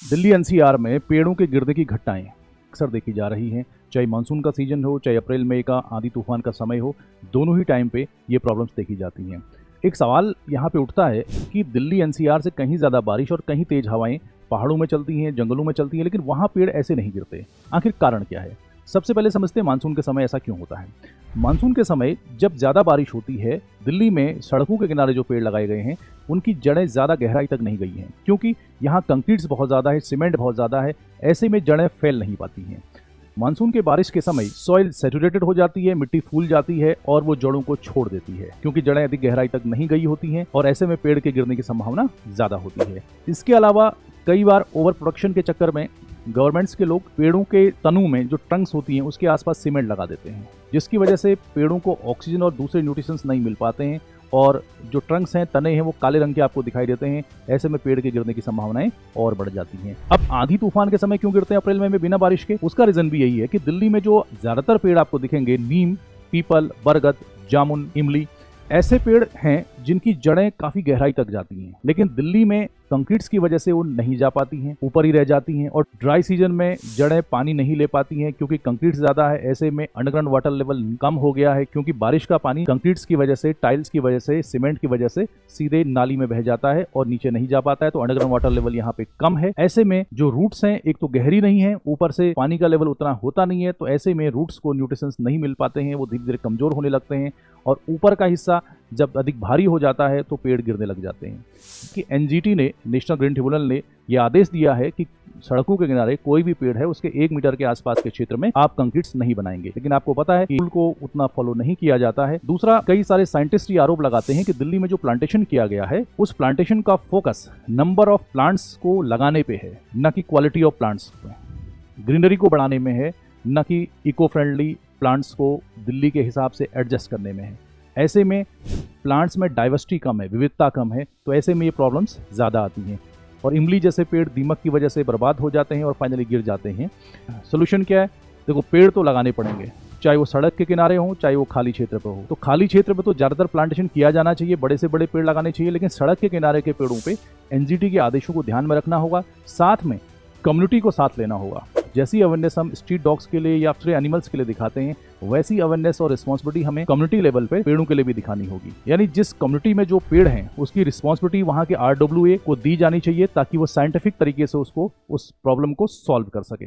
Delhi NCR में पेड़ों के गिरने की घटनाएं अक्सर देखी जा रही हैं। चाहे मानसून का सीजन हो, चाहे अप्रैल मई का आंधी तूफान का समय हो, दोनों ही टाइम पे ये प्रॉब्लम्स देखी जाती हैं। एक सवाल यहाँ पे उठता है कि दिल्ली एनसीआर से कहीं ज़्यादा बारिश और कहीं तेज हवाएं पहाड़ों में चलती हैं, जंगलों में चलती हैं, लेकिन वहाँ पेड़ ऐसे नहीं गिरते। आखिर कारण क्या है? सबसे पहले समझते हैं मानसून के समय ऐसा क्यों होता है। मानसून के समय जब ज़्यादा बारिश होती है, दिल्ली में सड़कों के किनारे जो पेड़ लगाए गए हैं उनकी जड़ें ज़्यादा गहराई तक नहीं गई हैं, क्योंकि यहाँ कंक्रीट्स बहुत ज़्यादा है, सीमेंट बहुत ज़्यादा है। ऐसे में जड़ें फैल नहीं पाती हैं। मानसून के बारिश के समय सॉइल सैचुरेटेड हो जाती है, मिट्टी फूल जाती है और वो जड़ों को छोड़ देती है, क्योंकि जड़ें अधिक गहराई तक नहीं गई होती हैं और ऐसे में पेड़ के गिरने की संभावना ज़्यादा होती है। इसके अलावा कई बार ओवर प्रोडक्शन के चक्कर में गवर्नमेंट्स के लोग पेड़ों के तनों में जो ट्रंक्स होती हैं उसके आसपास सीमेंट लगा देते हैं, जिसकी वजह से पेड़ों को ऑक्सीजन और दूसरे न्यूट्रिशंस नहीं मिल पाते हैं और जो ट्रंक्स हैं, तने हैं, वो काले रंग के आपको दिखाई देते हैं। ऐसे में पेड़ के गिरने की संभावनाएं और बढ़ जाती हैं। अब आंधी तूफान के समय क्यों गिरते हैं अप्रैल मई में बिना बारिश के? उसका रीजन भी यही है कि दिल्ली में जो ज्यादातर पेड़ आपको दिखेंगे, नीम, पीपल, बरगद, जामुन, इमली, ऐसे पेड़ हैं जिनकी जड़ें काफी गहराई तक जाती हैं, लेकिन दिल्ली में कंक्रीट्स की वजह से वो नहीं जा पाती हैं, ऊपर ही रह जाती हैं और ड्राई सीजन में जड़ें पानी नहीं ले पाती हैं क्योंकि कंक्रीट ज्यादा है। ऐसे में अंडरग्राउंड वाटर लेवल कम हो गया है, क्योंकि बारिश का पानी कंक्रीट्स की वजह से, टाइल्स की वजह से, सीमेंट की वजह से सीधे नाली में बह जाता है और नीचे नहीं जा पाता है, तो अंडरग्राउंड वाटर लेवल यहाँ पे कम है। ऐसे में जो रूट्स हैं, एक तो गहरी नहीं है, ऊपर से पानी का लेवल उतना होता नहीं है, तो ऐसे में रूट्स को न्यूट्रिशंस नहीं मिल पाते हैं, वो धीरे धीरे कमजोर होने लगते हैं और ऊपर का हिस्सा जब अधिक भारी हो जाता है तो पेड़ गिरने लग जाते हैं। कि एनजीटी ने, नेशनल ग्रीन ट्रिब्यूनल ने यह आदेश दिया है कि सड़कों के किनारे कोई भी पेड़ है उसके 1 मीटर के आसपास के क्षेत्र में आप कंक्रीट्स नहीं बनाएंगे, लेकिन आपको पता है कि रूल को उतना फॉलो नहीं किया जाता है। दूसरा, कई सारे साइंटिस्ट ये आरोप लगाते हैं कि दिल्ली में जो प्लांटेशन किया गया है उस प्लांटेशन का फोकस नंबर ऑफ प्लांट्स को लगाने पे है, न कि क्वालिटी ऑफ प्लांट्स पे, ग्रीनरी को बढ़ाने में है, न कि इको फ्रेंडली प्लांट्स को दिल्ली के हिसाब से एडजस्ट करने में है। ऐसे में प्लांट्स में डाइवर्सिटी कम है, विविधता कम है, तो ऐसे में ये प्रॉब्लम्स ज़्यादा आती हैं और इमली जैसे पेड़ दीमक की वजह से बर्बाद हो जाते हैं और फाइनली गिर जाते हैं। सोल्यूशन क्या है? देखो, पेड़ तो लगाने पड़ेंगे, चाहे वो सड़क के किनारे हो, चाहे वो खाली क्षेत्र पर हो। तो खाली क्षेत्र में तो ज़्यादातर प्लांटेशन किया जाना चाहिए, बड़े से बड़े पेड़ लगाने चाहिए, लेकिन सड़क के किनारे के पेड़ों पे एनजीटी के आदेशों को ध्यान में रखना होगा। साथ में कम्युनिटी को साथ लेना होगा। जैसी अवेयरनेस हम स्ट्रीट डॉग्स के लिए या फिर एनिमल्स के लिए दिखाते हैं, वैसी अवेयरनेस और रिस्पॉन्सिबिलिटी हमें कम्युनिटी लेवल पे पेड़ों के लिए भी दिखानी होगी। यानी जिस कम्युनिटी में जो पेड़ हैं उसकी रिस्पॉन्सिबिलिटी वहाँ के RWA को दी जानी चाहिए, ताकि वो साइंटिफिक तरीके से उस प्रॉब्लम को सॉल्व कर सके।